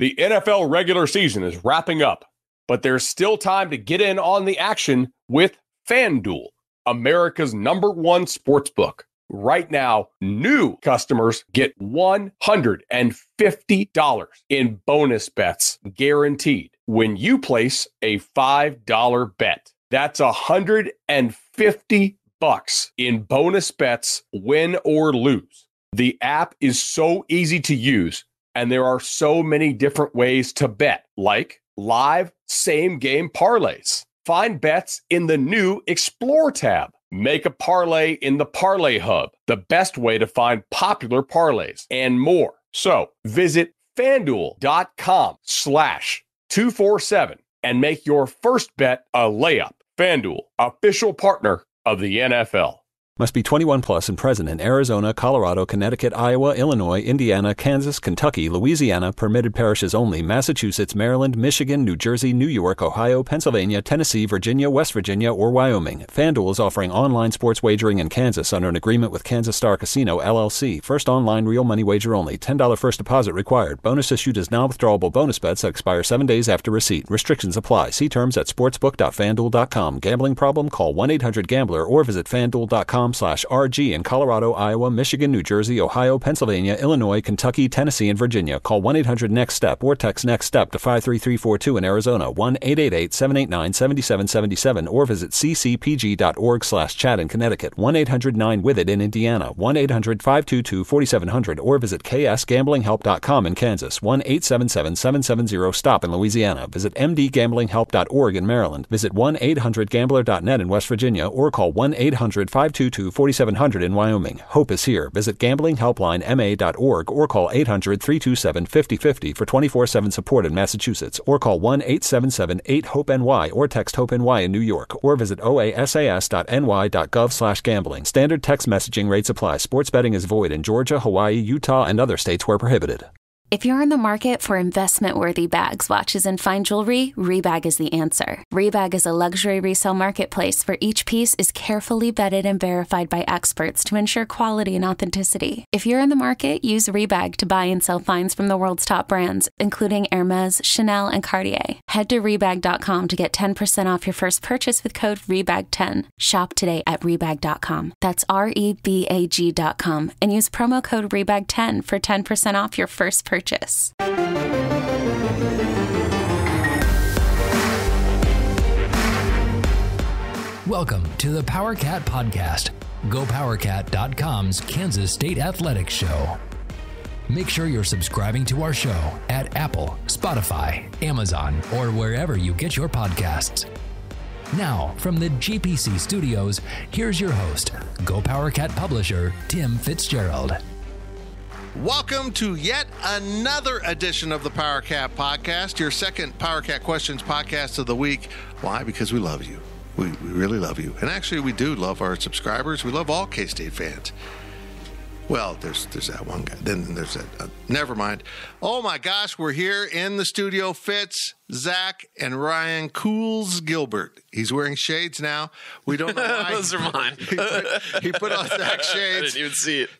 The NFL regular season is wrapping up, but there's still time to get in on the action with FanDuel, America's #1 sportsbook. Right now, new customers get $150 in bonus bets guaranteed when you place a $5 bet. That's $150 in bonus bets, win or lose. The app is so easy to use, and there are so many different ways to bet, like live same-game parlays. Find bets in the new Explore tab. Make a parlay in the Parlay Hub, the best way to find popular parlays, and more. So visit FanDuel.com/247 and make your first bet a layup. FanDuel, official partner of the NFL. Must be 21 plus and present in Arizona, Colorado, Connecticut, Iowa, Illinois, Indiana, Kansas, Kentucky, Louisiana, permitted parishes only, Massachusetts, Maryland, Michigan, New Jersey, New York, Ohio, Pennsylvania, Tennessee, Virginia, West Virginia, or Wyoming. FanDuel is offering online sports wagering in Kansas under an agreement with Kansas Star Casino, LLC. First online real money wager only. $10 first deposit required. Bonus issued as non-withdrawable bonus bets that expire 7 days after receipt. Restrictions apply. See terms at sportsbook.fanduel.com. Gambling problem? Call 1-800-GAMBLER or visit fanduel.com/RG in Colorado, Iowa, Michigan, New Jersey, Ohio, Pennsylvania, Illinois, Kentucky, Tennessee, and Virginia. Call 1-800-NEXT-STEP or text NEXT-STEP to 53342 in Arizona, 1-888-789-7777, or visit ccpg.org/chat in Connecticut, 1-800-9-WITH-IT in Indiana, 1-800-522-4700, or visit ksgamblinghelp.com in Kansas, 1-877-770-STOP in Louisiana. Visit mdgamblinghelp.org in Maryland. Visit 1-800-GAMBLER.net in West Virginia, or call 1-800-522-4700 in Wyoming. Hope is here. Visit gamblinghelplinema.org or call 800-327-5050 for 24/7 support in Massachusetts, or call 1-877-8-HOPE-NY or text HOPE-NY in New York, or visit oasas.ny.gov/gambling. Standard text messaging rates apply. Sports betting is void in Georgia, Hawaii, Utah, and other states where prohibited. If you're in the market for investment-worthy bags, watches, and fine jewelry, Rebag is the answer. Rebag is a luxury resale marketplace where each piece is carefully vetted and verified by experts to ensure quality and authenticity. If you're in the market, use Rebag to buy and sell finds from the world's top brands, including Hermes, Chanel, and Cartier. Head to Rebag.com to get 10% off your first purchase with code REBAG10. Shop today at Rebag.com. That's REBAG.com, and use promo code REBAG10 for 10% off your first purchase. Welcome to the PowerCat Podcast, GoPowerCat.com's Kansas State Athletics Show. Make sure you're subscribing to our show at Apple, Spotify, Amazon, or wherever you get your podcasts. Now, from the GPC studios, here's your host, GoPowerCat publisher, Tim Fitzgerald. Welcome to yet another edition of the PowerCat Podcast, your second PowerCat Questions podcast of the week. Why? Because we love you. We really love you. And actually, we do love our subscribers. We love all K-State fans. Well, there's that one guy. Then there's that. Never mind. Oh, my gosh. We're here in the studio. Fitz, Zach, and Ryan Cools Gilbert. He's wearing shades now. We don't know why. Those are mine. He put on Zach's shades. I didn't even see it.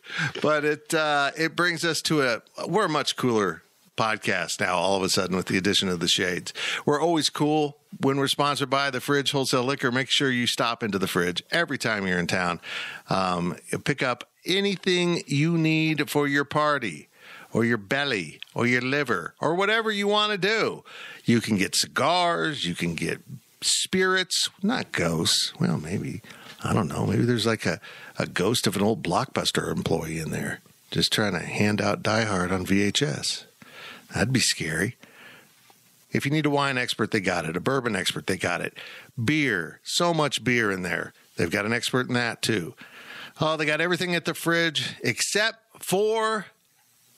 But it brings us to we're a much cooler podcast now, all of a sudden, with the addition of the shades. We're always cool when we're sponsored by the Fridge Wholesale Liquor. Make sure you stop into the Fridge every time you're in town. Pick up anything you need for your party or your belly or your liver or whatever you want to do. You can get cigars. You can get spirits, not ghosts. Well, maybe, I don't know. Maybe there's like a ghost of an old Blockbuster employee in there just trying to hand out Die Hard on VHS. That'd be scary. If you need a wine expert, they got it. A bourbon expert, they got it. Beer, so much beer in there. They've got an expert in that too. Oh, they got everything at the Fridge except for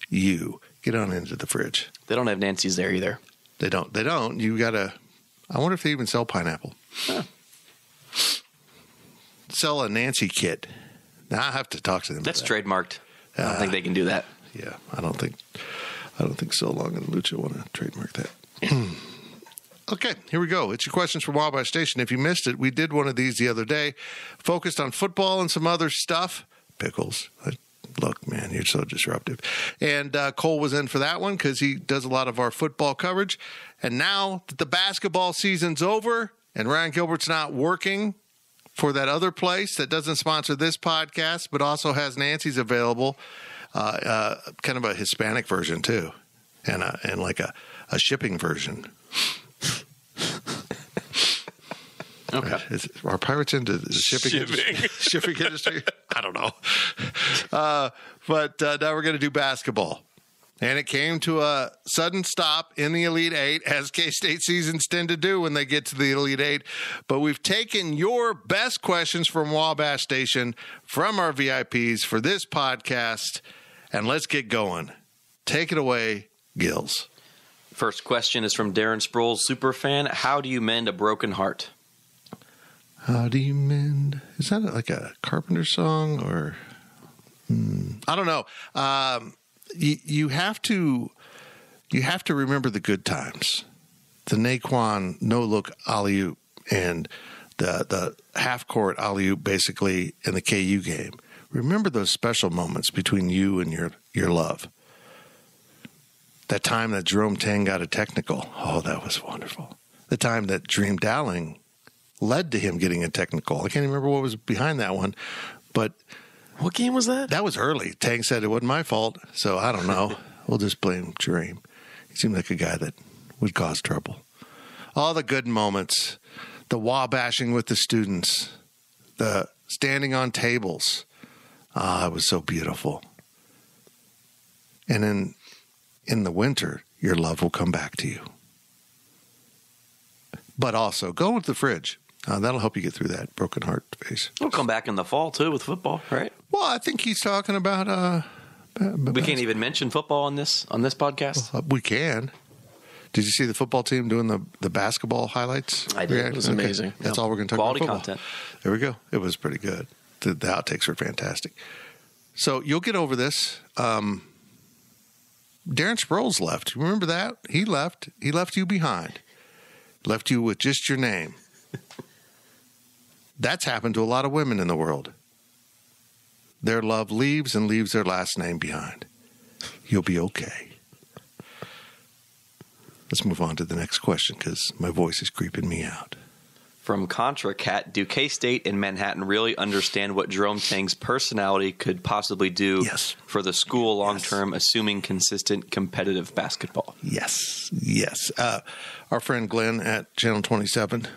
you. Get on into the Fridge. They don't have Nancy's there either. They don't. You got to, I wonder if they even sell pineapple. Huh. Sell a Nancy kit. Now I have to talk to them. That's trademarked. I don't think they can do that. Yeah, I don't think So Long and Lucha want to trademark that. Okay, here we go. It's your questions from Wabash Station. If you missed it, we did one of these the other day, focused on football and some other stuff. Pickles. Look, man, you're so disruptive. And Cole was in for that one because he does a lot of our football coverage. And now that the basketball season's over and Ryan Gilbert's not working for that other place that doesn't sponsor this podcast, but also has Nancy's available, kind of a Hispanic version too, and like a shipping version. Okay. Are pirates into the shipping industry? I don't know. But now we're going to do basketball. And it came to a sudden stop in the Elite Eight, as K-State seasons tend to do when they get to the Elite Eight. But we've taken your best questions from Wabash Station, from our VIPs for this podcast, and let's get going. Take it away, Gills. First question is from Darren Sproles, superfan. How do you mend a broken heart? How do you mend? Is that like a Carpenter song or? I don't know. You have to remember the good times, the Naquan no-look alley-oop and the half-court alley-oop basically in the KU game. Remember those special moments between you and your love. That time that Jerome Tang got a technical. Oh, that was wonderful. The time that Dream Dowling led to him getting a technical. I can't remember what was behind that one, but what game was that? That was early. Tang said it wasn't my fault, so I don't know. We'll just blame Dream. He seemed like a guy that would cause trouble. All the good moments, the wah-bashing with the students, the standing on tables. It was so beautiful. And then in the winter, your love will come back to you. But also, go with the fridge. That'll help you get through that broken heart phase. We'll come back in the fall, too, with football, right? Well, I think he's talking about... we can't even mention football on this podcast? We can. Did you see the football team doing the basketball highlights? I did. It was amazing. That's all we're going to talk Quality about. Quality content. There we go. It was pretty good. The outtakes were fantastic. So you'll get over this. Darren Sproles left. You remember that? He left. He left you behind. Left you with just your name. That's happened to a lot of women in the world. Their love leaves and leaves their last name behind. You'll be okay. Let's move on to the next question because my voice is creeping me out. From Contra Cat, do K-State and Manhattan really understand what Jerome Tang's personality could possibly do for the school long-term, assuming consistent competitive basketball? Yes. Our friend Glenn at Channel 27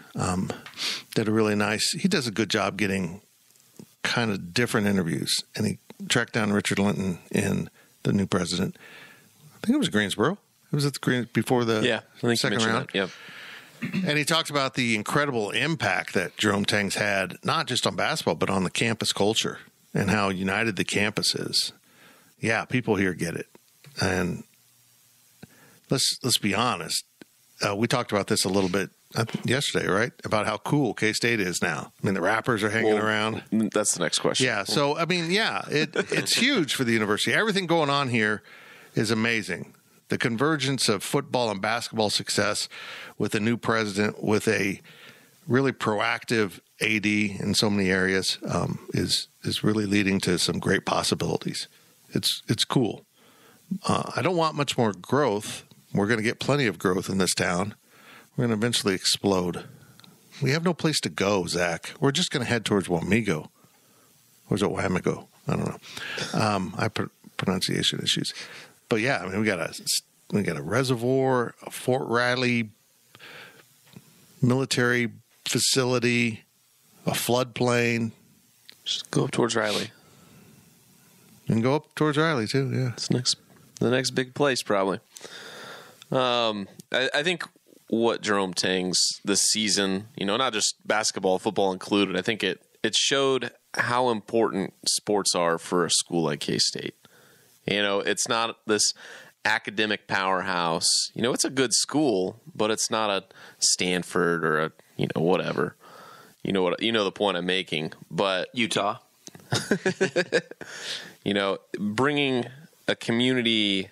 did a really nice, he does a good job getting kind of different interviews. And he tracked down Richard Linton in The New President. I think it was Greensboro. It was at the before the second round. Yep. And he talks about the incredible impact that Jerome Tang's had, not just on basketball, but on the campus culture and how united the campus is. Yeah, people here get it. And let's be honest. We talked about this a little bit yesterday, right? About how cool K-State is now. I mean, the rappers are hanging around. That's the next question. Yeah. So, I mean, it's huge for the university. Everything going on here is amazing. The convergence of football and basketball success with a new president, with a really proactive AD in so many areas, is really leading to some great possibilities. It's cool. I don't want much more growth. We're going to get plenty of growth in this town. We're going to eventually explode. We have no place to go, Zach. We're just going to head towards Wamego. Or is it Wamego? I don't know. I pronunciation issues. But yeah, I mean, we got a reservoir, a Fort Riley military facility, a floodplain. Just go up towards Riley. And go up towards Riley too. Yeah, it's the next big place probably. I think what Jerome Tang's this season, not just basketball, football included, I think it showed how important sports are for a school like K-State. It's not this academic powerhouse. It's a good school, but it's not a Stanford or a, whatever. The point I'm making. But Utah. Bringing a community,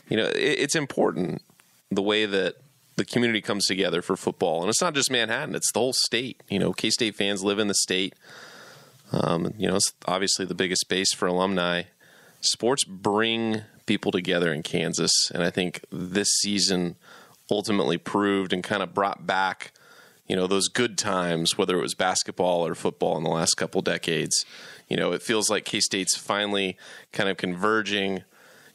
it's important the way that the community comes together for football. And it's not just Manhattan, it's the whole state. K-State fans live in the state. It's obviously the biggest base for alumni. sports bring people together in Kansas, and I think this season ultimately proved and kind of brought back, those good times, whether it was basketball or football in the last couple decades. It feels like K-State's finally kind of converging,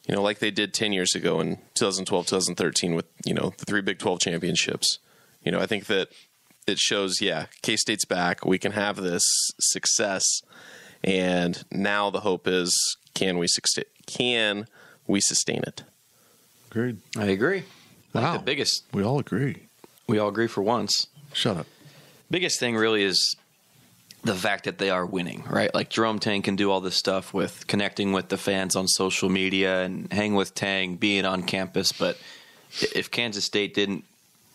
like they did 10 years ago in 2012, 2013 with, the 3 Big 12 championships. I think that it shows, K-State's back. We can have this success. And now the hope is, can we sustain it? Agreed. I agree. Wow. The biggest. We all agree. We all agree for once. Shut up. Biggest thing really is the fact that they are winning, right? Like Jerome Tang can do all this stuff with connecting with the fans on social media and hang with Tang, being on campus. But if Kansas State didn't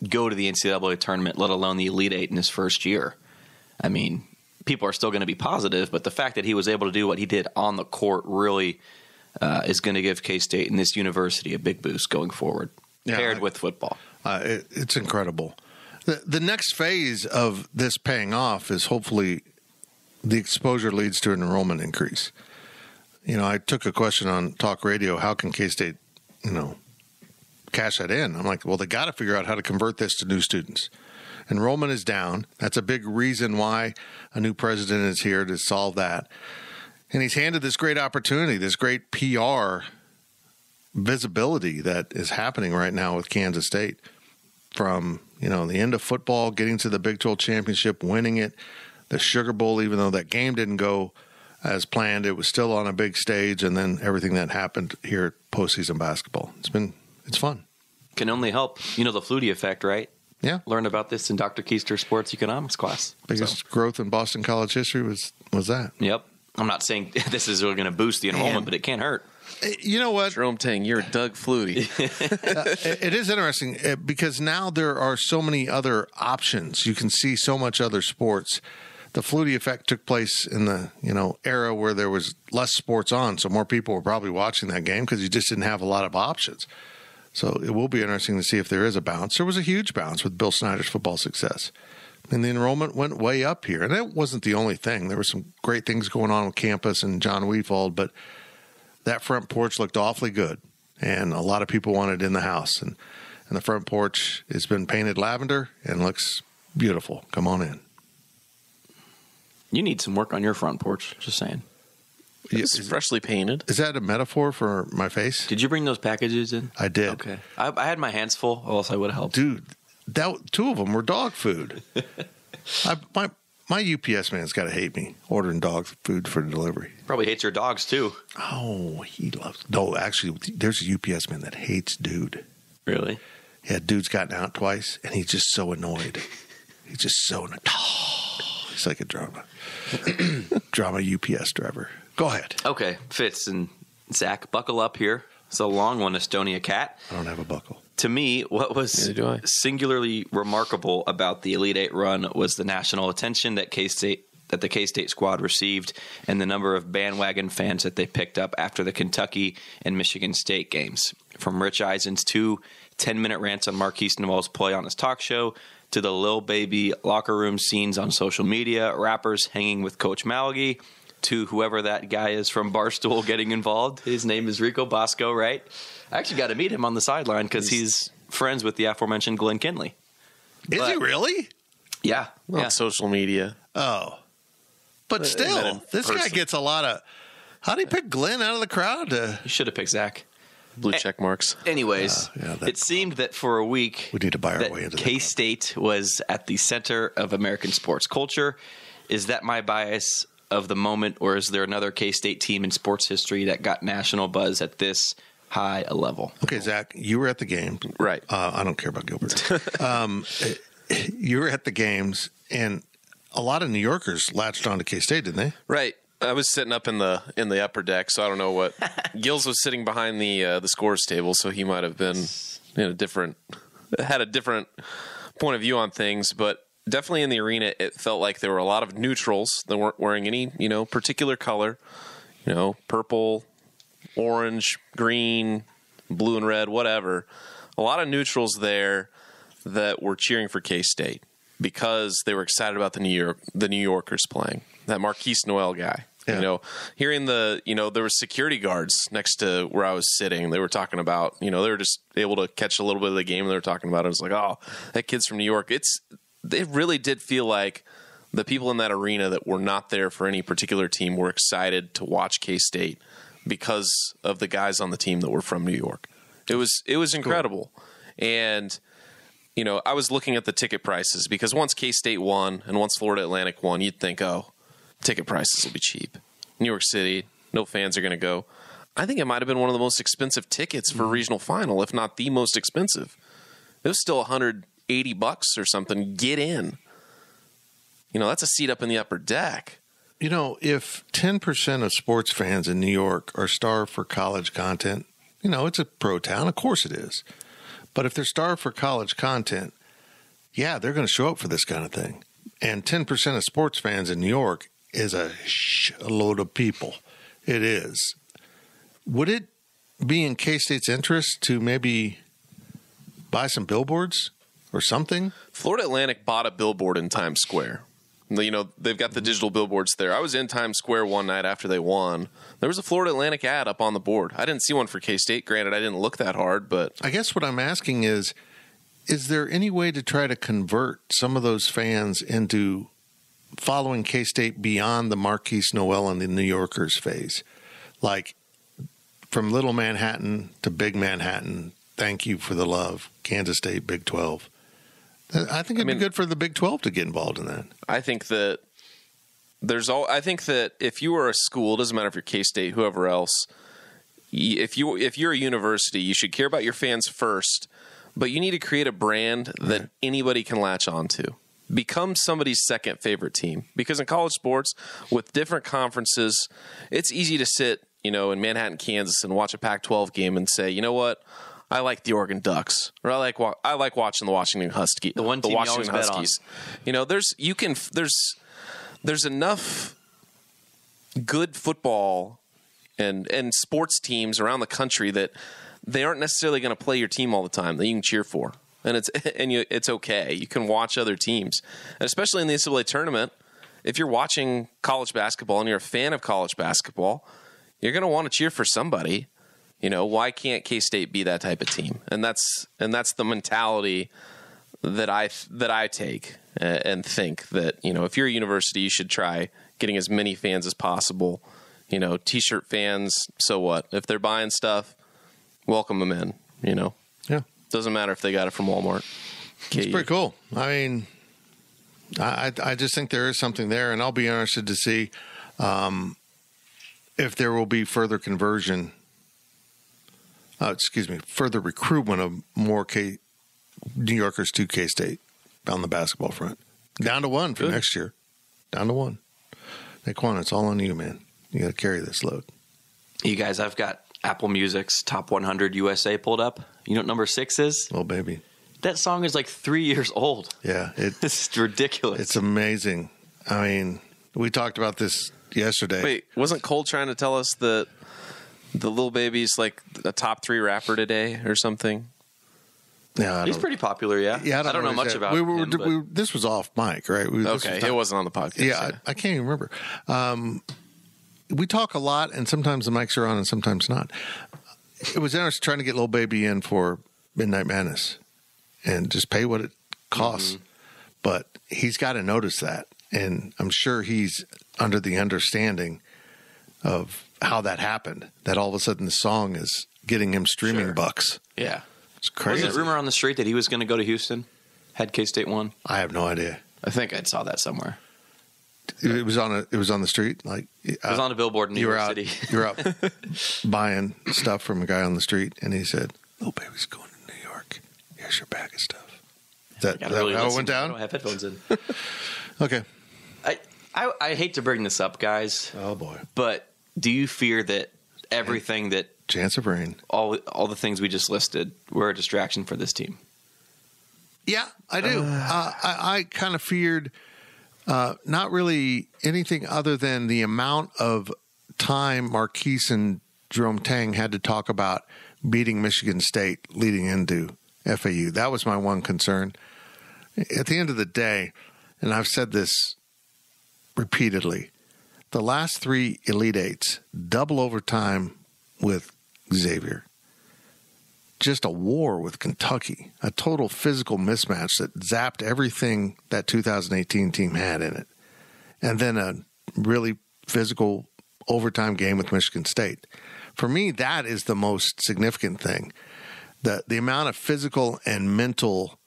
go to the NCAA tournament, let alone the Elite Eight in his first year, I mean, people are still going to be positive. But the fact that he was able to do what he did on the court really is going to give K-State and this university a big boost going forward, paired with football. It's incredible. The next phase of this paying off is hopefully the exposure leads to an enrollment increase. I took a question on talk radio, how can K-State, cash that in? I'm like, well, they got to figure out how to convert this to new students. Enrollment is down. That's a big reason why a new president is here to solve that. And he's handed this great opportunity, this great PR visibility that is happening right now with Kansas State. From, the end of football, getting to the Big 12 championship, winning it, the Sugar Bowl, even though that game didn't go as planned, it was still on a big stage, and then everything that happened here at postseason basketball. It's fun. Can only help. The Flutie effect, right? Yeah. Learned about this in Dr. Keister's sports economics class. Biggest growth in Boston college history was that. Yep. I'm not saying this is really going to boost the enrollment, but it can't hurt. You know what? Jerome Tang, you're Doug Flutie. It is interesting because now there are so many other options. You can see so much other sports. The Flutie effect took place in the era where there was less sports on, so more people were probably watching that game because you just didn't have a lot of options. So it will be interesting to see if there is a bounce. There was a huge bounce with Bill Snyder's football success. And the enrollment went way up here. And that wasn't the only thing. There were some great things going on with campus and John Weefald, but that front porch looked awfully good. And a lot of people wanted it in the house. And the front porch has been painted lavender and looks beautiful. Come on in. You need some work on your front porch, just saying. It's freshly painted. Is that a metaphor for my face? Did you bring those packages in? I did. Okay. I had my hands full, or else I would have helped. Dude, 2 of them were dog food. My UPS man's got to hate me ordering dog food for delivery. Probably hates your dogs, too. Oh, he loves... No, actually, there's a UPS man that hates Dude. Really? Yeah, Dude's gotten out twice, and he's just so annoyed. He's just so annoyed. Oh, he's like a drama UPS driver. Go ahead. Okay, Fitz and Zach, buckle up here. It's a long one, Estonia Cat. I don't have a buckle. To me, what was singularly remarkable about the Elite Eight run was the national attention that the K-State squad received and the number of bandwagon fans that they picked up after the Kentucky and Michigan State games. From Rich Eisen's 2 10-minute rants on Marquise Noel's play on his talk show to the Lil Baby locker room scenes on social media, rappers hanging with Coach Malgi, to whoever that guy is from Barstool getting involved. His name is Rico Bosco, right? I actually got to meet him on the sideline because he's friends with the aforementioned Glenn Kinley. Is he really? Yeah. On social media. Oh. But still, this guy gets a lot of... How did he pick Glenn out of the crowd? You should have picked Zach. Blue check marks. Anyways, it seemed that for a week... We need to buy our way into that. K-State was at the center of American sports culture. Is that my bias of the moment, or is there another K-State team in sports history that got national buzz at this high a level? Okay, Zach, you were at the game. Right. I don't care about Gilbert. You were at the games, and a lot of New Yorkers latched on to K-State, didn't they? Right. I was sitting up in the upper deck, so I don't know what. Gills was sitting behind the scores table, so he might have been had a different point of view on things, but definitely in the arena, it felt like there were a lot of neutrals that weren't wearing any, particular color, purple, orange, green, blue and red, whatever. A lot of neutrals there that were cheering for K-State because they were excited about the New Yorkers playing. That Marquise Noel guy. Yeah. You know, hearing there were security guards next to where I was sitting. They were talking about, they were just able to catch a little bit of the game. And they were talking about it. I was like, oh, that kid's from New York. It really did feel like the people in that arena that were not there for any particular team were excited to watch K-State because of the guys on the team that were from New York. It was incredible. Cool. And, I was looking at the ticket prices because once K-State won and once Florida Atlantic won, you'd think, oh, ticket prices will be cheap. New York City, no fans are going to go. I think it might have been one of the most expensive tickets for a regional final, if not the most expensive. It was still $180 or something. Get in. That's a seat up in the upper deck. If 10% of sports fans in New York are starved for college content, it's a pro town. Of course it is. But if they're starved for college content, yeah, they're going to show up for this kind of thing. And 10% of sports fans in New York is a load of people. It is. Would it be in K-State's interest to maybe buy some billboards or something? Florida Atlantic bought a billboard in Times Square. They've got the digital billboards there. I was in Times Square one night after they won. There was a Florida Atlantic ad up on the board. I didn't see one for K-State. Granted, I didn't look that hard, but I guess what I'm asking is there any way to try to convert some of those fans into following K-State beyond the Marquise Noel and the New Yorkers phase? Like from Little Manhattan to Big Manhattan, thank you for the love, Kansas State, Big 12. I think it'd be good for the Big 12 to get involved in that. I think that I think that if you are a school, it doesn't matter if you're K-State, whoever else, if you're a university, you should care about your fans first, but you need to create a brand that anybody can latch onto. Become somebody's second favorite team. Because in college sports, with different conferences, it's easy to sit, in Manhattan, Kansas, and watch a Pac-12 game and say, you know what? I like the Oregon Ducks, or I like watching the Washington Huskies. The one team you always bet on. There's enough good football and sports teams around the country that they aren't necessarily going to play your team all the time that you can cheer for, and it's okay. You can watch other teams, and especially in the NCAA tournament. If you're watching college basketball and you're a fan of college basketball, you're going to want to cheer for somebody. Why can't K-State be that type of team? And that's the mentality that I take and think that, if you're a university, you should try getting as many fans as possible. T-shirt fans, so what? If they're buying stuff, welcome them in, Yeah. Doesn't matter if they got it from Walmart. It's pretty cool. I mean, I just think there is something there, and I'll be interested to see if there will be further conversion. Further recruitment of more New Yorkers to K-State on the basketball front. Down to one for next year. Down to one. Naquan, it's all on you, man. You got to carry this load. You guys, I've got Apple Music's Top 100 USA pulled up. You know what number 6 is? Oh, baby. That song is like 3 years old. Yeah. It's ridiculous. It's amazing. I mean, we talked about this yesterday. Wait, wasn't Cole trying to tell us that the Lil Baby's like a top 3 rapper today or something? Yeah, he's pretty popular. Yeah, I don't know much about him. This was off mic, right? It wasn't on the podcast. Yeah, I can't even remember. We talk a lot, and sometimes the mics are on, and sometimes not. It was interesting trying to get Lil Baby in for Midnight Madness, and just pay what it costs. Mm-hmm. But he's got to notice that, and I'm sure he's under the understanding of how that happened, that all of a sudden the song is getting him streaming bucks. Yeah. It's crazy. Was it rumor on the street that he was going to go to Houston? Had K-State won? I have no idea. I think I saw that somewhere. It was on the street. Like it was on a billboard in New York City. You're out buying stuff from a guy on the street, and he said, "Little Baby's going to New York. Here's your bag of stuff." Is that how it went down? I don't have headphones in. Okay. I hate to bring this up, guys. Oh boy! But do you fear that everything that Chance of Rain, all the things we just listed, were a distraction for this team? Yeah, I do. I kind of feared not really anything other than the amount of time Marquise and Jerome Tang had to talk about beating Michigan State leading into FAU. That was my one concern. At the end of the day, and I've said this repeatedly, the last 3 Elite Eights, double overtime with Xavier. Just a war with Kentucky, a total physical mismatch that zapped everything that 2018 team had in it. And then a really physical overtime game with Michigan State. For me, that is the most significant thing. The amount of physical and mental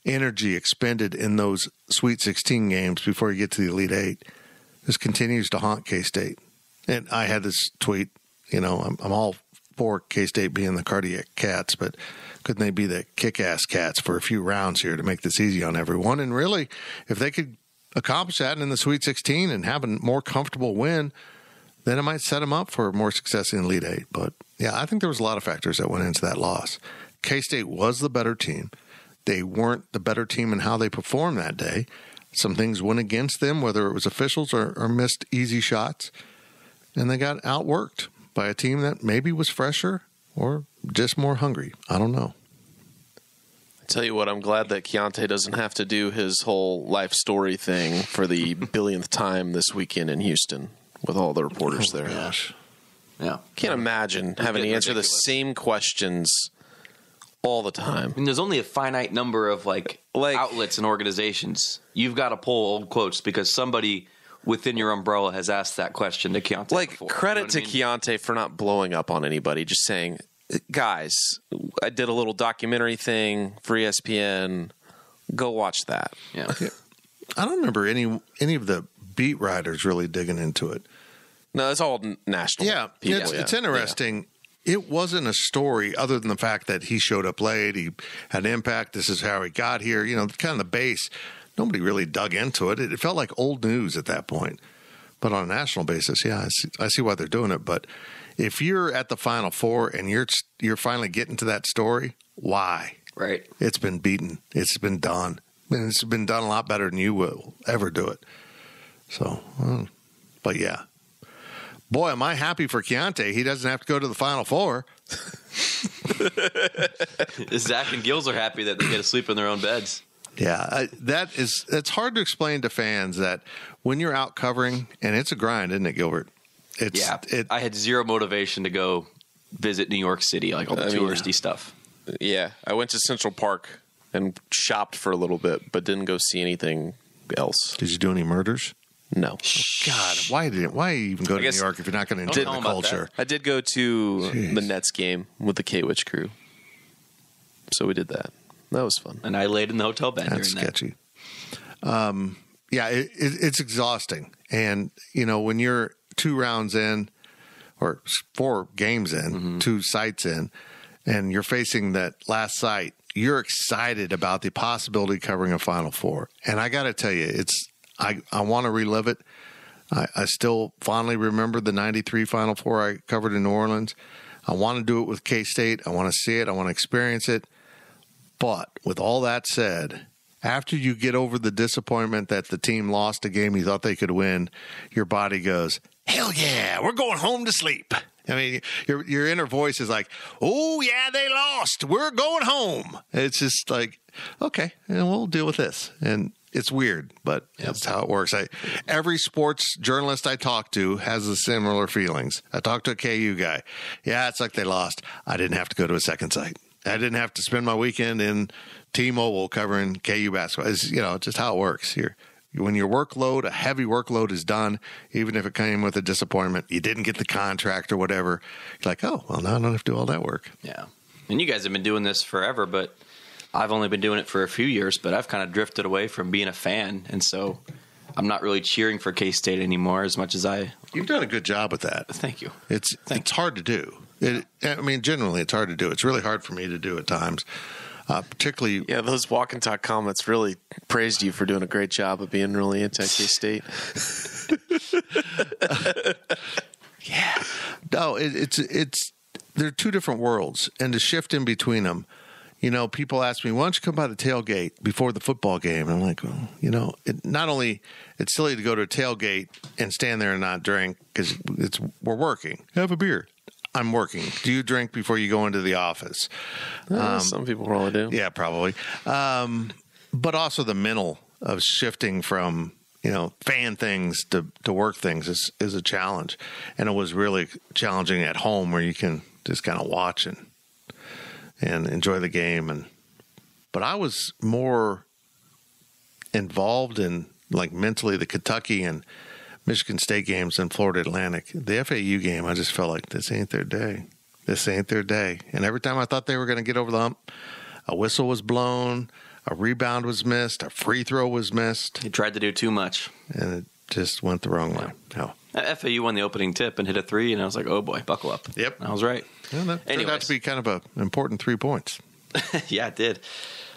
energy expended in those Sweet 16 games before you get to the Elite Eight just continues to haunt K-State. And I had this tweet, I'm all for K-State being the cardiac cats, but couldn't they be the kick-ass cats for a few rounds here to make this easy on everyone? And really, if they could accomplish that in the Sweet 16 and have a more comfortable win, then it might set them up for more success in the Elite Eight. But, yeah, I think there was a lot of factors that went into that loss. K-State was the better team. They weren't the better team in how they performed that day. Some things went against them, whether it was officials or missed easy shots, and they got outworked by a team that maybe was fresher or just more hungry. I don't know. I tell you what, I'm glad that Keontae doesn't have to do his whole life story thing for the billionth time this weekend in Houston with all the reporters there. Gosh. Yeah. Can't imagine having to answer the same questions all the time. I mean, there's only a finite number of like outlets and organizations. You've got to pull old quotes because somebody within your umbrella has asked that question to Keontae before. Credit to Keontae for not blowing up on anybody, just saying, guys, I did a little documentary thing for ESPN. Go watch that. Yeah. I don't remember any of the beat writers really digging into it. No, it's all national. Yeah, people. It's interesting. Yeah. It wasn't a story other than the fact that he showed up late, he had impact, this is how he got here, kind of the base. Nobody really dug into it. It felt like old news at that point. But on a national basis, yeah, I see why they're doing it. But if you're at the Final Four and you're finally getting to that story, why? Right. It's been beaten. It's been done. And it's been done a lot better than you will ever do it. So, but yeah. Boy, am I happy for Keontae. He doesn't have to go to the Final Four. Zach and Gills are happy that they get to sleep in their own beds. Yeah, it's hard to explain to fans that when you're out covering, and it's a grind, isn't it, Gilbert? I had zero motivation to go visit New York City, like all the touristy stuff. Yeah, I went to Central Park and shopped for a little bit, but didn't go see anything else. Did you do any murders? No. God, why even go to New York if you're not going to enjoy the culture? I did go to the Nets game with the K-Witch crew, so we did that. That was fun. And I laid in the hotel bed. That's sketchy. Yeah, it's exhausting. And, when you're 2 rounds in or 4 games in, 2 sites in, and you're facing that last site, you're excited about the possibility of covering a Final Four. And I got to tell you, I want to relive it. I still fondly remember the 93 Final Four I covered in New Orleans. I want to do it with K-State. I want to see it. I want to experience it. But with all that said, after you get over the disappointment that the team lost a game you thought they could win, your body goes, hell yeah, we're going home to sleep. I mean, your inner voice is like, oh, yeah, they lost. We're going home. It's just like, okay, and we'll deal with this. And it's weird, but that's how it works. Every sports journalist I talk to has the similar feelings. I talked to a KU guy. Yeah, it's like they lost. I didn't have to go to a second site. I didn't have to spend my weekend in T-Mobile covering KU basketball. It's, just how it works here. When your workload, a heavy workload is done, even if it came with a disappointment, you didn't get the contract or whatever, you're like, oh, well, now I don't have to do all that work. Yeah. And you guys have been doing this forever, but I've only been doing it for a few years, but I've kind of drifted away from being a fan. And so I'm not really cheering for K-State anymore as much as I. You've done a good job with that. Thank you. It's hard to do. Generally, it's hard to do. It's really hard for me to do at times, particularly. Yeah, those walk and talk comments really praised you for doing a great job of being really anti-K-State. Yeah. No, it's they're 2 different worlds, and to shift in between them. People ask me, why don't you come by the tailgate before the football game? And I'm like, well, not only it's silly to go to a tailgate and stand there and not drink because we're working. Have a beer. I'm working. Do you drink before you go into the office? Some people probably do. Yeah, probably. But also the mental of shifting from fan things to work things is a challenge. And it was really challenging at home where you can just kind of watch and enjoy the game. But I was more involved in, like, mentally the Kentucky and Michigan State games than Florida Atlantic. The FAU game, I just felt like this ain't their day. This ain't their day. And every time I thought they were going to get over the hump, a whistle was blown, a rebound was missed, a free throw was missed. He tried to do too much. And it just went the wrong way. Oh. FAU won the opening tip and hit a 3, and I was like, oh boy, buckle up. Yep. I was right. Yeah, that turned out to be kind of an important 3 points. Yeah, it did.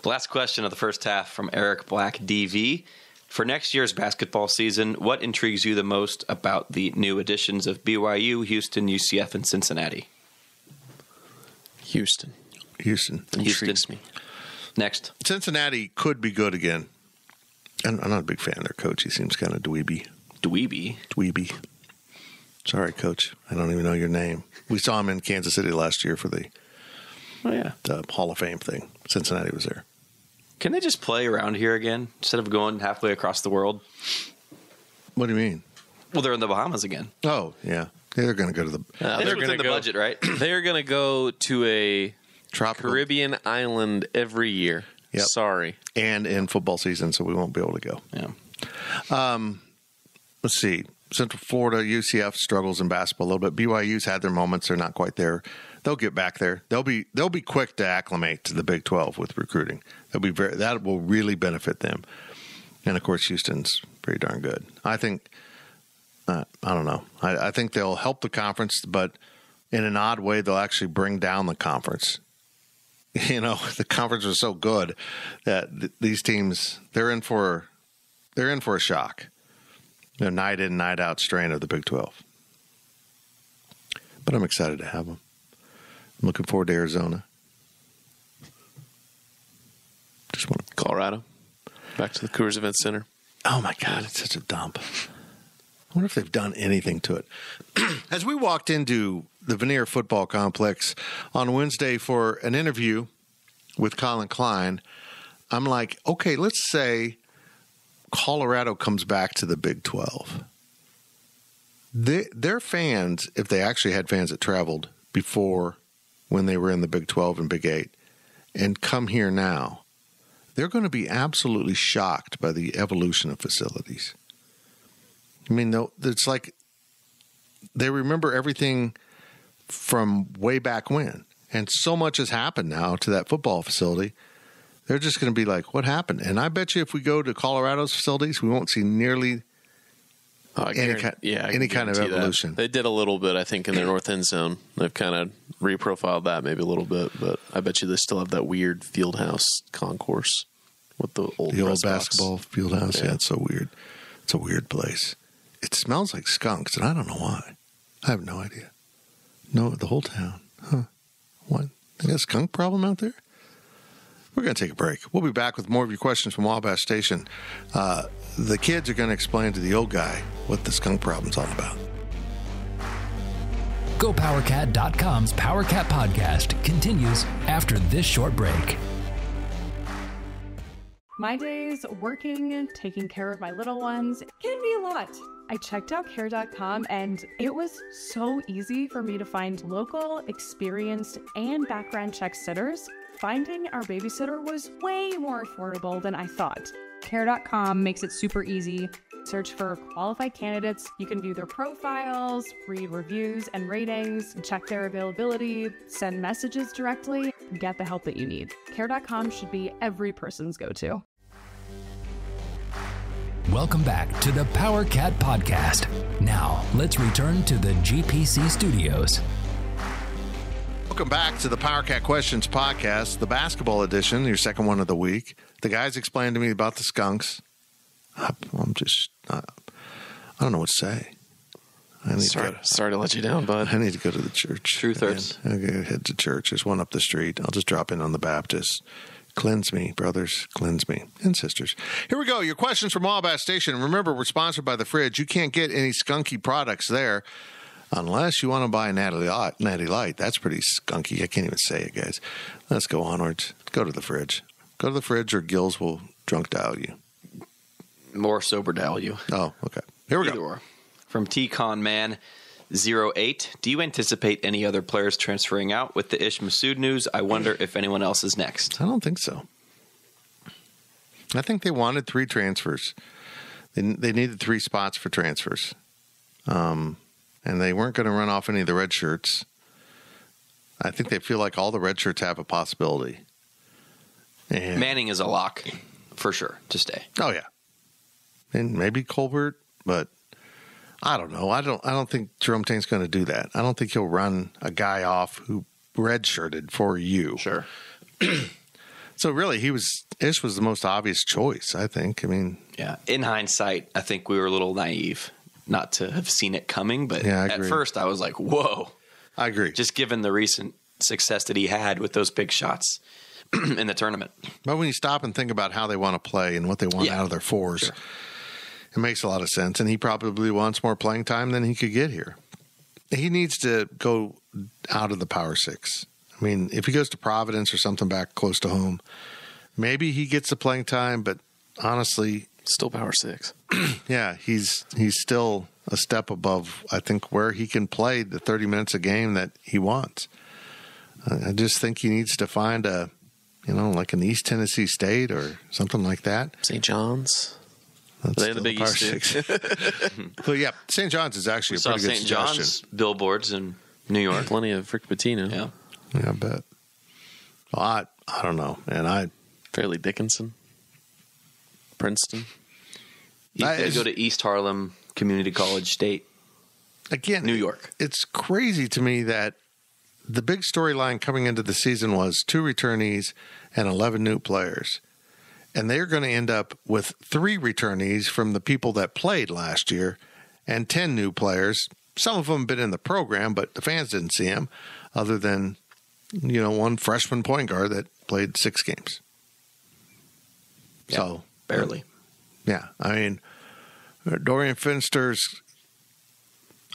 Last question of the first half from Eric Black, DV. For next year's basketball season, what intrigues you the most about the new additions of BYU, Houston, UCF, and Cincinnati? Houston Intrigues me. Next. Cincinnati could be good again. I'm not a big fan of their coach. He seems kind of dweeby. Dweeby. Sorry, Coach. I don't even know your name. We saw him in Kansas City last year for the Hall of Fame thing. Cincinnati was there. Can they just play around here again instead of going halfway across the world? What do you mean? Well, they're in the Bahamas again. Oh, yeah. They're going to go to the... they're within the budget, right? They're going to go to a tropical Caribbean island every year. Yep. Sorry. And in football season, so we won't be able to go. Yeah. Let's see. Central Florida, UCF struggles in basketball a little bit. BYU's had their moments. They're not quite there. They'll get back there. They'll be quick to acclimate to the Big 12 with recruiting. That will really benefit them. And of course, Houston's pretty darn good. I think. I don't know. I think they'll help the conference, but in an odd way, they'll actually bring down the conference. The conference was so good that these teams they're in for a shock. The night in, night out strain of the Big 12. But I'm excited to have them. I'm looking forward to Arizona. Just want to Colorado. Back to the Coors Event Center. Oh my God, it's such a dump. I wonder if they've done anything to it. As we walked into the Veneer Football Complex on Wednesday for an interview with Colin Klein, I'm like, okay, let's say Colorado comes back to the Big 12. Their fans, if they actually had fans that traveled before when they were in the Big 12 and Big 8 and come here now, they're going to be absolutely shocked by the evolution of facilities. I mean, it's like they remember everything from way back when. And so much has happened now to that football facility. They're just going to be like, what happened? And I bet you if we go to Colorado's facilities, we won't see nearly any kind of evolution. They did a little bit, I think, in their north end zone. They've kind of reprofiled that maybe a little bit, but I bet you they still have that weird field house concourse with the old basketball field house. Yeah, it's so weird. It's a weird place. It smells like skunks, and I don't know why. I have no idea. No, the whole town. Huh. What? They got a skunk problem out there? We're going to take a break. We'll be back with more of your questions from Wabash Station. The kids are going to explain to the old guy what the skunk problem's all about. GoPowerCat.com's PowerCat podcast continues after this short break. My days working, taking care of my little ones can be a lot. I checked out Care.com and it was so easy for me to find local, experienced, and background check sitters. Finding our babysitter was way more affordable than I thought. Care.com makes it super easy. Search for qualified candidates. You can view their profiles, read reviews and ratings, check their availability, send messages directly, and get the help that you need. Care.com should be every person's go-to. Welcome back to the PowerCat podcast. Now, let's return to the GPC studios. Welcome back to the PowerCat Questions podcast, the basketball edition, your second one of the week. The guys explained to me about the skunks. I don't know what to say. Sorry to let you down, bud. I need to go to the church. Truth hurts. I'm going to head to church. There's one up the street. I'll just drop in on the Baptist. Cleanse me, brothers. Cleanse me. And sisters. Here we go. Your questions from Wabash Station. Remember, we're sponsored by The Fridge. You can't get any skunky products there unless you want to buy Natty Light. That's pretty skunky. I can't even say it, guys. Let's go onwards. Go to The Fridge. Go to The Fridge or Gills will drunk dial you. More sober value. Oh, okay. Here we Either go. Or. From T-Con Man 08, do you anticipate any other players transferring out with the Ish Massoud news? I wonder if anyone else is next. I don't think so. I think they wanted 3 transfers. They needed 3 spots for transfers. And they weren't going to run off any of the red shirts. I think they feel like all the red shirts have a possibility. And Manning is a lock for sure to stay. Oh yeah. And maybe Colbert, but I don't know. I don't think Jerome Tang's going to do that. I don't think he'll run a guy off who redshirted for you. Sure. So really, Ish was the most obvious choice, I think. I mean, yeah. In hindsight, I think we were a little naive not to have seen it coming. But Yeah, I at agree. first, I was like, "Whoa!" I agree. Just given the recent success that he had with those big shots in the tournament. But when you stop and think about how they want to play and what they want Yeah. out of their fours, Sure. it makes a lot of sense. And he probably wants more playing time than he could get here. He needs to go out of the Power Six. I mean, if he goes to Providence or something back close to home, maybe he gets the playing time. But honestly, Still Power 6. yeah, he's still a step above, I think, where he can play the 30 minutes a game that he wants. I just think he needs to find like an East Tennessee State or something like that. St. John's. That's They in the still Big Power East, Six. But yeah, St. John's is actually a Saw pretty good St. suggestion. John's billboards in New York. Plenty of Rick Pitino. Yeah. Yeah, I bet. Well, I don't know, and Fairleigh Dickinson. Princeton. You could go to East Harlem Community College State, again, New York. It's crazy to me that the big storyline coming into the season was 2 returnees and 11 new players. And they're going to end up with 3 returnees from the people that played last year and 10 new players. Some of them have been in the program, but the fans didn't see them other than, one freshman point guard that played 6 games. Yeah, So barely. yeah, I mean, Dorian Finster's,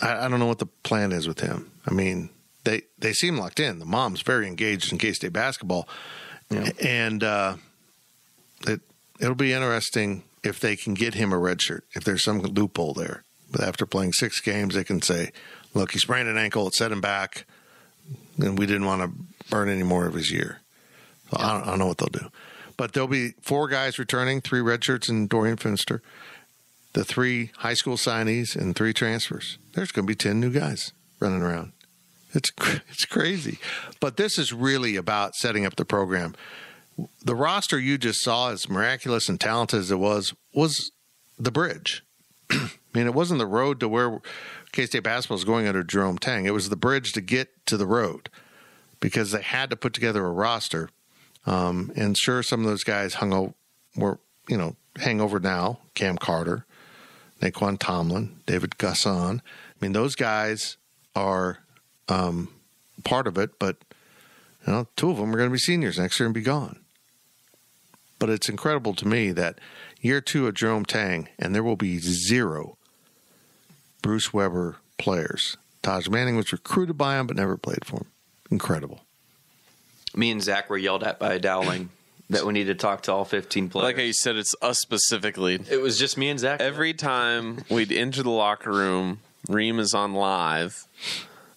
I don't know what the plan is with him. I mean, they seem locked in. The mom's very engaged in K-State basketball. Yeah. And it'll be interesting if they can get him a red shirt, if there's some loophole there. But after playing 6 games, they can say, look, he sprained an ankle, it set him back, and we didn't want to burn any more of his year. So I don't know what they'll do. But there'll be 4 guys returning, 3 red shirts and Dorian Finster, the 3 high school signees, and 3 transfers. There's going to be 10 new guys running around. It's crazy. But this is really about setting up the program. The roster you just saw, as miraculous and talented as it was the bridge. I mean, it wasn't the road to where K-State basketball is going under Jerome Tang. It was the bridge to get to the road because they had to put together a roster. And sure, some of those guys hang over now. Cam Carter, Naquan Tomlin, David Gasson. I mean, those guys are part of it, but 2 of them are going to be seniors next year and be gone. But it's incredible to me that year 2 of Jerome Tang, and there will be 0 Bruce Weber players. Taj Manning was recruited by him, but never played for him. Incredible. Me and Zach were yelled at by Dowling that we need to talk to all 15 I players. like how you said it's us specifically. It was just me and Zach. Every time we'd enter the locker room, Reem is on live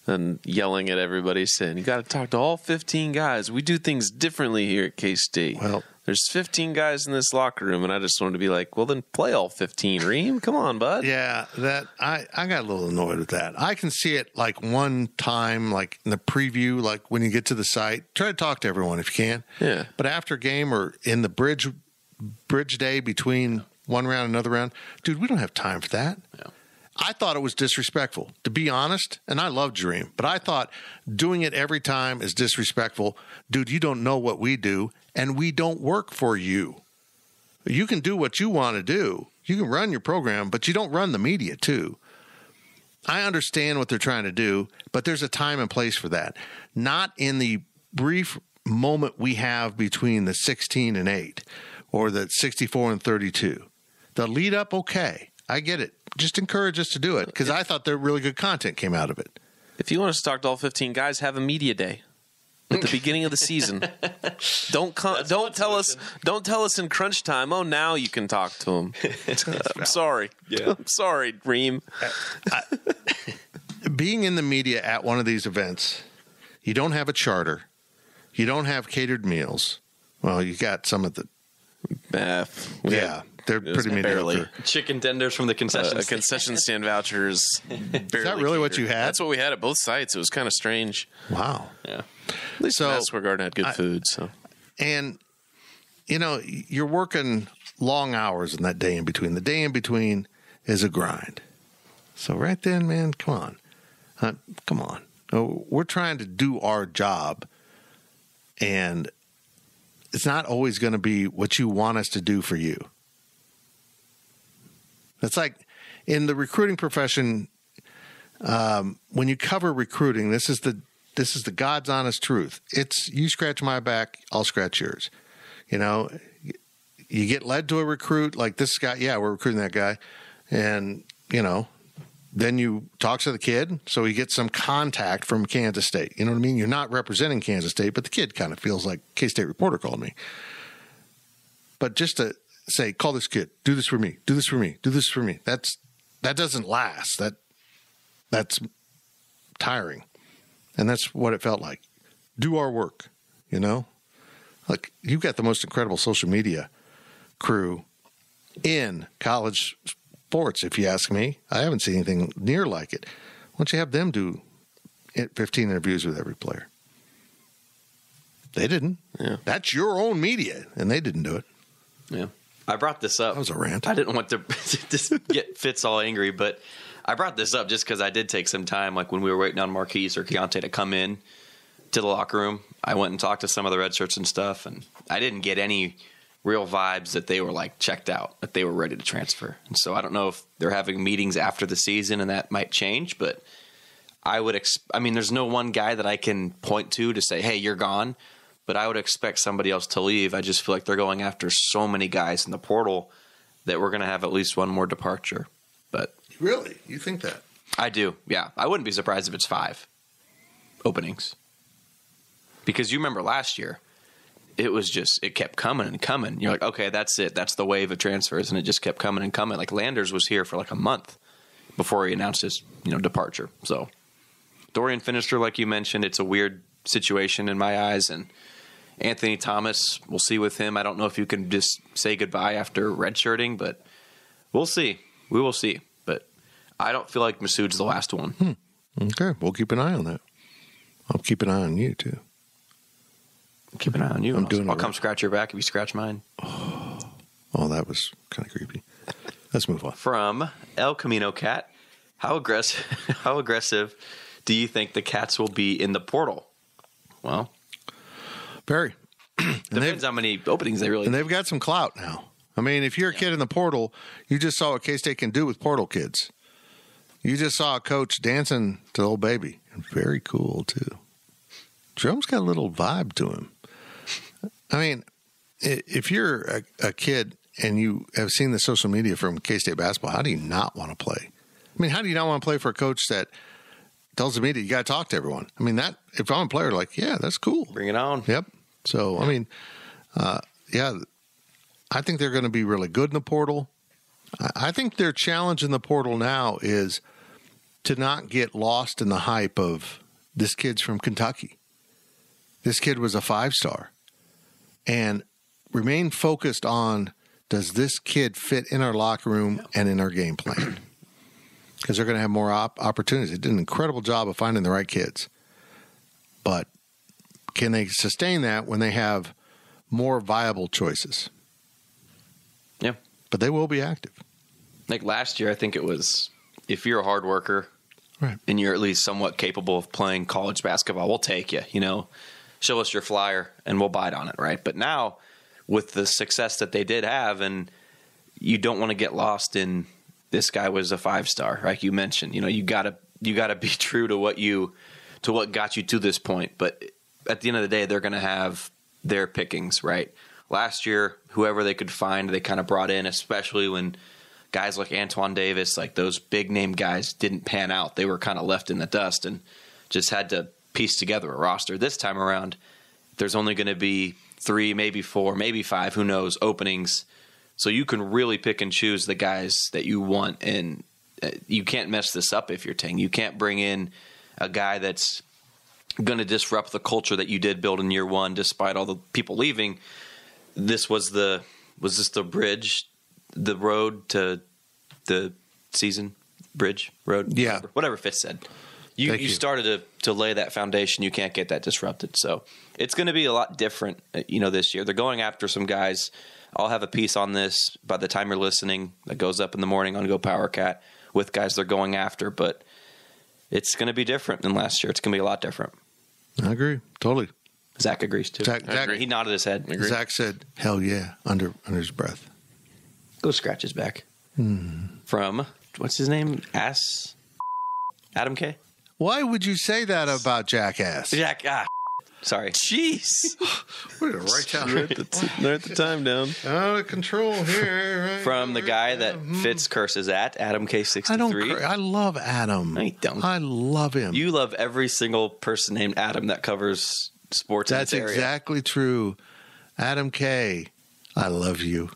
and yelling at everybody saying, you got to talk to all 15 guys. We do things differently here at K-State. Well, there's 15 guys in this locker room, and I just wanted to be like, well, then play all 15, Reem. Come on, bud. yeah, that I got a little annoyed with that. I can see it like one time, like in the preview, like when you get to the site, try to talk to everyone if you can. Yeah. But after a game or in the bridge day between one round and another round, dude, we don't have time for that. Yeah. I thought it was disrespectful, to be honest, and I love Dream, but I thought doing it every time is disrespectful. Dude, you don't know what we do, and we don't work for you. You can do what you want to do. You can run your program, but you don't run the media too. I understand what they're trying to do, but there's a time and place for that. Not in the brief moment we have between the 16 and 8 or the 64 and 32. The lead up, okay. I get it. Just encourage us to do it because I thought there really good content came out of it. If you want us to talk to all 15 guys, have a media day. at the beginning of the season. Don't tell us in crunch time. Oh, now you can talk to him. I'm sorry. Yeah. I'm sorry, Reem. Being in the media at one of these events, you don't have a charter. You don't have catered meals. Well, you got some of the. They're pretty mediocre. Chicken tenders from the concession stand. Concession stand vouchers. Is that really what you had? That's what we had at both sites. It was kind of strange. Wow. Yeah. At least Madison Square Garden had good food. So, and you're working long hours in that day in between. The day in between is a grind. So right then, man, come on. We're trying to do our job, and it's not always going to be what you want us to do for you. It's like in the recruiting profession, when you cover recruiting, this is the God's honest truth. It's you scratch my back, I'll scratch yours. You get led to a recruit like this guy. Yeah, we're recruiting that guy. And, then you talk to the kid. So he gets some contact from Kansas State. You know what I mean? You're not representing Kansas State, but the kid kind of feels like K-State reporter called me. But just to say, call this kid, do this for me, do this for me, do this for me. That doesn't last. That's tiring. And that's what it felt like. Do our work, Like, you've got the most incredible social media crew in college sports, if you ask me. I haven't seen anything near like it. Why don't you have them do 15 interviews with every player? They didn't. Yeah. That's your own media, and they didn't do it. Yeah. I brought this up. That was a rant. I didn't want to just get Fitz all angry, but I brought this up just because I did take some time, like when we were waiting on Marquise or Keontae to come in to the locker room. I went and talked to some of the red shirts and stuff, and I didn't get any real vibes that they were like checked out, that they were ready to transfer. And so I don't know if they're having meetings after the season and that might change, but I would there's no one guy that I can point to say, hey, you're gone, but I would expect somebody else to leave. I just feel like they're going after so many guys in the portal that we're going to have at least one more departure. But really? You think that? I do. Yeah. I wouldn't be surprised if it's 5 openings. Because you remember last year, it kept coming and coming. You're like, okay, that's it. That's the wave of transfers. And it just kept coming and coming. Like Landers was here for like a month before he announced his, departure. So Dorian Finister, like you mentioned, it's a weird situation in my eyes. And Anthony Thomas, we'll see with him. I don't know if you can just say goodbye after redshirting, but we'll see. We will see. But I don't feel like Masood's the last one. Okay. We'll keep an eye on that. I'll keep an eye on you too. Keep an eye on you. I'll come scratch your back if you scratch mine. Oh, that was kind of creepy. Let's move on. From El Camino Cat, how aggressive do you think the Cats will be in the portal? Well, very. Depends how many openings they really. And they've got some clout now. I mean, if you're a kid in the portal, you just saw what K-State can do with portal kids. You just saw a coach dancing to the old baby. And very cool, too. Jerome's got a little vibe to him. I mean, if you're a kid and you have seen the social media from K-State basketball, how do you not want to play? I mean, how do you not want to play for a coach that tells the media you got to talk to everyone? I mean, that if I'm a player, like, yeah, that's cool. Bring it on. Yep. So, I mean, I think they're going to be really good in the portal. I think their challenge in the portal now is to not get lost in the hype of this kid's from Kentucky. This kid was a 5-star. And remain focused on, does this kid fit in our locker room and in our game plan? Because they're going to have more opportunities. They did an incredible job of finding the right kids. But can they sustain that when they have more viable choices? Yeah. But they will be active. Like last year, I think it was, if you're a hard worker, right, and you're at least somewhat capable of playing college basketball, we'll take you, show us your flyer and we'll bite on it, right? But now with the success that they did have, and you don't want to get lost in this guy was a 5-star, like you mentioned. You gotta be true to what got you to this point. But at the end of the day, they're gonna have their pickings, right? Last year, whoever they could find, they kind of brought in, especially when guys like Antoine Davis, like those big name guys, didn't pan out. They were kind of left in the dust and just had to piece together a roster. This time around, there's only going to be 3, maybe 4, maybe 5, who knows, openings. So you can really pick and choose the guys that you want, and you can't mess this up if you're Ting. You can't bring in a guy that's going to disrupt the culture that you did build in year one, despite all the people leaving. Was this the bridge, the road to the season? Bridge, road? Yeah. Whatever Fitz said. You started to lay that foundation. You can't get that disrupted. So it's going to be a lot different, this year. They're going after some guys. I'll have a piece on this by the time you're listening that goes up in the morning on Go Power Cat with guys they're going after. But it's going to be different than last year. It's going to be a lot different. I agree. Totally. Zach agrees too. Zach, he nodded his head. Zach said, hell yeah, under his breath. Go scratch his back. From, what's his name? Adam K? Why would you say that about Jackass? Sorry. Jeez. We're going to write down. Write the time down. Out of control here. Right? From the guy that Fitz curses at, Adam K63. I love Adam. No, you don't. I love him. You love every single person named Adam that covers sports in this area. That's exactly true. Adam K, I love you.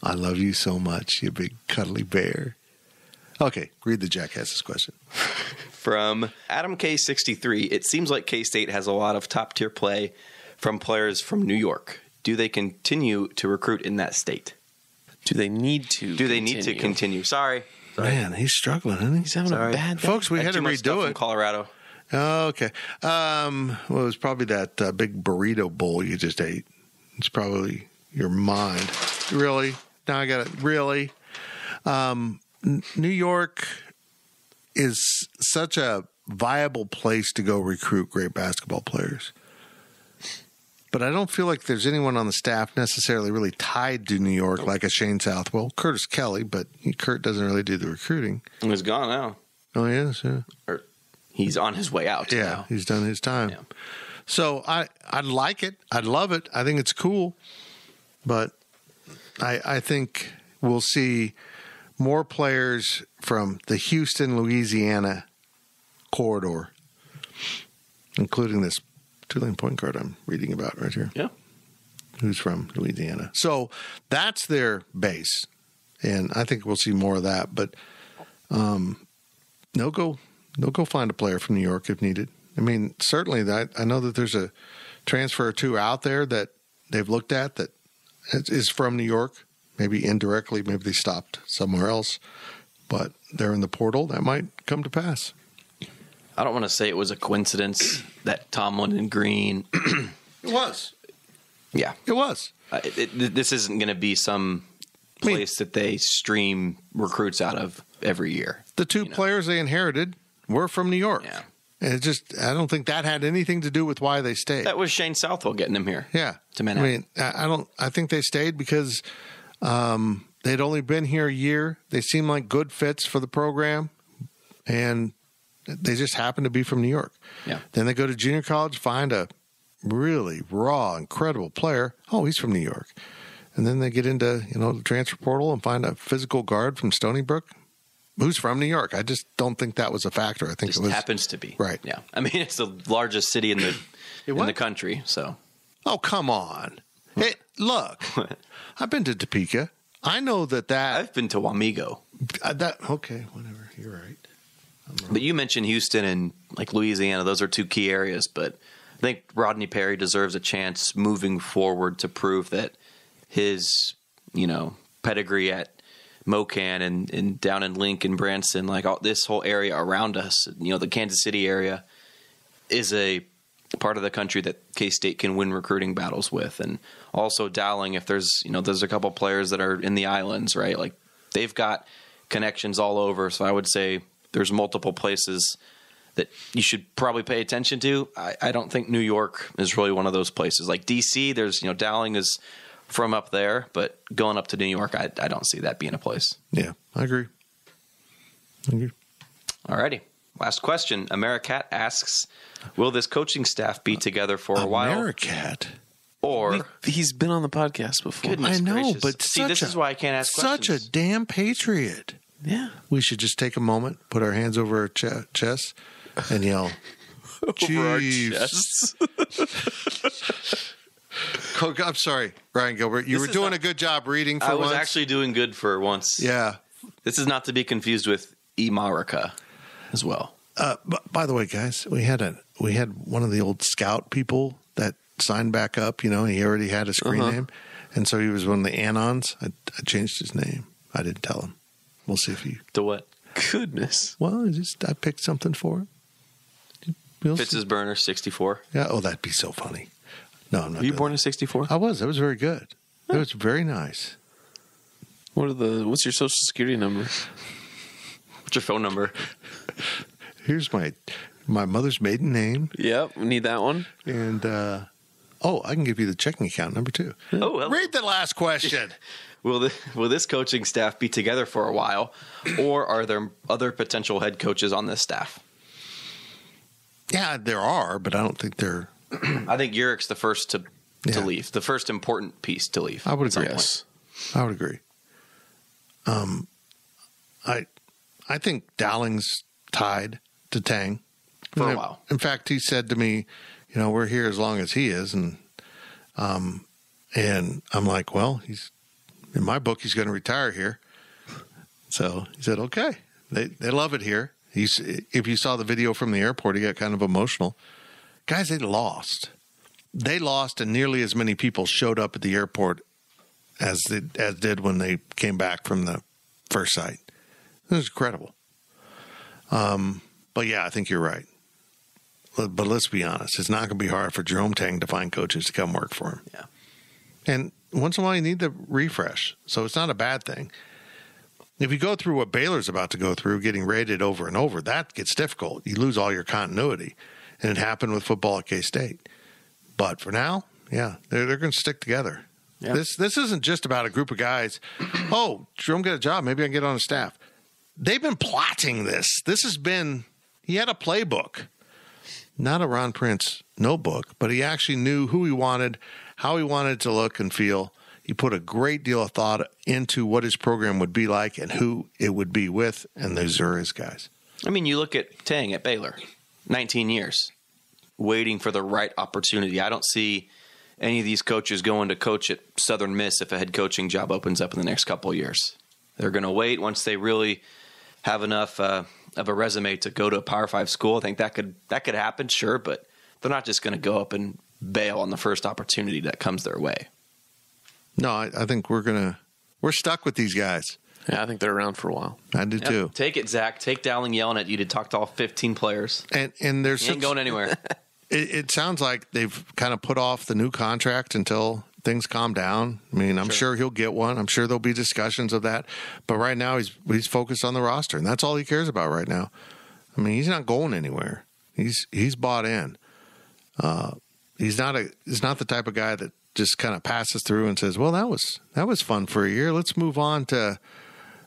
I love you so much, you big cuddly bear. Okay, read the Jackass's question. From Adam K63, it seems like K-State has a lot of top-tier play from players from New York. Do they continue to recruit in that state? Do they need to continue? Sorry. Man, he's struggling, isn't he? He's having a bad day. Folks, we had to redo it. From Colorado. Oh, okay. Well, it was probably that big burrito bowl you just ate. It's probably your mind. Really? Now I got it. Really? New York is such a viable place to go recruit great basketball players. But I don't feel like there's anyone on the staff necessarily really tied to New York like a Shane Southwell. Curtis Kelly, but Kurt doesn't really do the recruiting. He's gone now. Oh, yes? Yeah. Or he's on his way out. Yeah, now. He's done his time. Yeah. So I'd like it. I'd love it. I think it's cool. But I think we'll see more players from the Houston, Louisiana corridor, including this Tulane point guard I'm reading about right here. Yeah. Who's from Louisiana. So that's their base. And I think we'll see more of that. But they'll go find a player from New York if needed. I mean, certainly that I know that there's a transfer or two out there that they've looked at that is from New York. Maybe indirectly, maybe they stopped somewhere else, but they're in the portal. That might come to pass. I don't want to say it was a coincidence that Tomlin and Green. It was. Yeah. It was. This isn't going to be some place that they stream recruits out of every year. The two players they inherited were from New York. Yeah. And I don't think that had anything to do with why they stayed. That was Shane Southwell getting him here. Yeah. To Manhattan. I mean, I think they stayed because they'd only been here a year. They seemed like good fits for the program, and they just happened to be from New York. Yeah. Then they go to junior college, find a really raw, incredible player. Oh, he's from New York. And then they get into, the transfer portal and find a physical guard from Stony Brook who's from New York. I just don't think that was a factor. I think it happens to be. Right. Yeah. I mean, it's the largest city in the country, so. Oh, come on. Hey, look. I've been to Topeka. I know that. I've been to Wamego. Okay, whatever. You're right. But you mentioned Houston and Louisiana. Those are two key areas. But I think Rodney Perry deserves a chance moving forward to prove that his, pedigree at Mocan and down in Lincoln, Branson, this whole area around us, the Kansas City area is a part of the country that K-State can win recruiting battles with. And also Dowling, if there's a couple players that are in the islands, right? They've got connections all over. So I would say there's multiple places that you should probably pay attention to. I don't think New York is really one of those places. Like DC, there's, Dowling is from up there, but going up to New York, I don't see that being a place. Yeah, I agree. All righty. Last question. Americat asks, will this coaching staff be together for a while? Americat? Or he's been on the podcast before. Goodness I know, gracious. but this is why I can't ask questions. Such a damn patriot. Yeah. We should just take a moment, put our hands over our chest, and yell, over our chests. I'm sorry, Ryan Gilbert. You were doing a good job reading for once. I was actually doing good for once. Yeah. This is not to be confused with Imarika as well. By the way, guys, we had one of the old scout people that signed back up. He already had a screen name, and so he was one of the Anons. I changed his name. I didn't tell him. We'll see if he. To what? Goodness. Well, I picked something for him. Fitz's burner 64. Yeah. Oh, that'd be so funny. No, I'm not. Were you born in 64? I was. That was very good. That was very nice. What's your social security number? What's your phone number? Here's my mother's maiden name. Yep, we need that one. And I can give you the checking account number too. Oh, well. Read the last question. Will this coaching staff be together for a while, or are there other potential head coaches on this staff? Yeah, there are, but I don't think they're. I think Urich's the first to leave, the first important piece to leave. I would agree. Yes. I would agree. I think Dowling's tied to Tang for a while. In fact, he said to me, we're here as long as he is, and I'm like, well, he's in my book, he's going to retire here. So he said, okay, they love it here. If you saw the video from the airport, he got kind of emotional. Guys, they lost, and nearly as many people showed up at the airport as did when they came back from the first site. It was incredible. But yeah, I think you're right. But let's be honest, it's not going to be hard for Jerome Tang to find coaches to come work for him. Yeah. And once in a while, you need the refresh, so it's not a bad thing. If you go through what Baylor's about to go through, getting rated over and over, that gets difficult. You lose all your continuity. And it happened with football at K-State. But for now, yeah, they're going to stick together. Yeah. This isn't just about a group of guys. Oh, Jerome got a job. Maybe I can get on a staff. They've been plotting this. He had a playbook. Not a Ron Prince notebook, but he actually knew who he wanted, how he wanted to look and feel. He put a great deal of thought into what his program would be like and who it would be with, and those are his guys. I mean, you look at Tang at Baylor, 19 years, waiting for the right opportunity. I don't see any of these coaches going to coach at Southern Miss if a head coaching job opens up in the next couple of years. They're going to wait once they really have enough of a resume to go to a Power 5 school. I think that could happen, sure, but they're not just going to go up and bail on the first opportunity that comes their way. No, I think we're stuck with these guys. Yeah, I think they're around for a while. I do too. Take it, Zach. Take Dowling yelling at you to talk to all 15 players. And there's he ain't going anywhere. It sounds like they've kind of put off the new contract until things calm down. I mean, I'm sure he'll get one. I'm sure there'll be discussions of that. But right now he's focused on the roster, and that's all he cares about right now. I mean, he's not going anywhere. He's bought in. He's not the type of guy that just kind of passes through and says, well, that was fun for a year. Let's move on to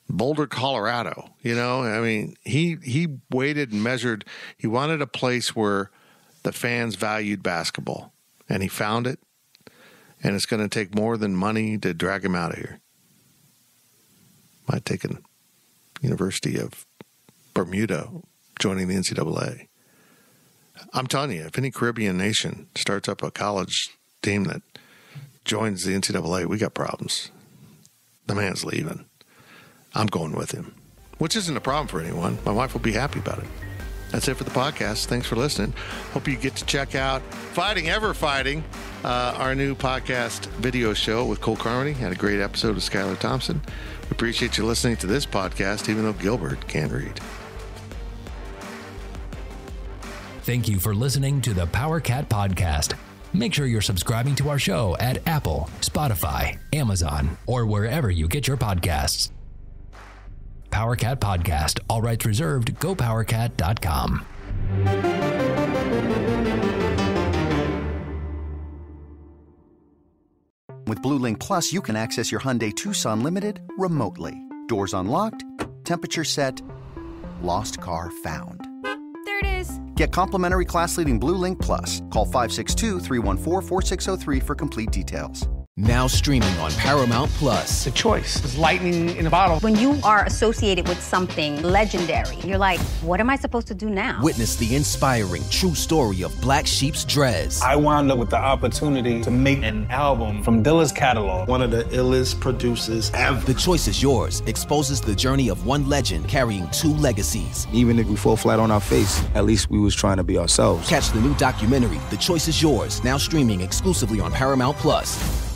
Boulder, Colorado. I mean, he waited and measured. He wanted a place where the fans valued basketball, and he found it. And it's going to take more than money to drag him out of here. Might take an University of Bermuda joining the NCAA. I'm telling you, if any Caribbean nation starts up a college team that joins the NCAA, we got problems. The man's leaving. I'm going with him, which isn't a problem for anyone. My wife will be happy about it. That's it for the podcast. Thanks for listening. Hope you get to check out Fighting Ever Fighting, our new podcast video show with Cole Carmody. Had a great episode with Skylar Thompson. We appreciate you listening to this podcast, even though Gilbert can't read. Thank you for listening to the Power Cat Podcast. Make sure you're subscribing to our show at Apple, Spotify, Amazon, or wherever you get your podcasts. Power Cat Podcast. All rights reserved. GoPowerCat.com. With Blue Link Plus, you can access your Hyundai Tucson Limited remotely. Doors unlocked, temperature set, lost car found. There it is. Get complimentary class-leading Blue Link Plus. Call 562-314-4603 for complete details. Now streaming on Paramount Plus. The choice is lightning in a bottle. When you are associated with something legendary, you're like, what am I supposed to do now? Witness the inspiring true story of Black Sheep's Drez. I wound up with the opportunity to make an album from Dilla's catalog. One of the illest producers ever. The Choice is Yours exposes the journey of one legend carrying two legacies. Even if we fall flat on our face, at least we was trying to be ourselves. Catch the new documentary, The Choice is Yours, now streaming exclusively on Paramount Plus.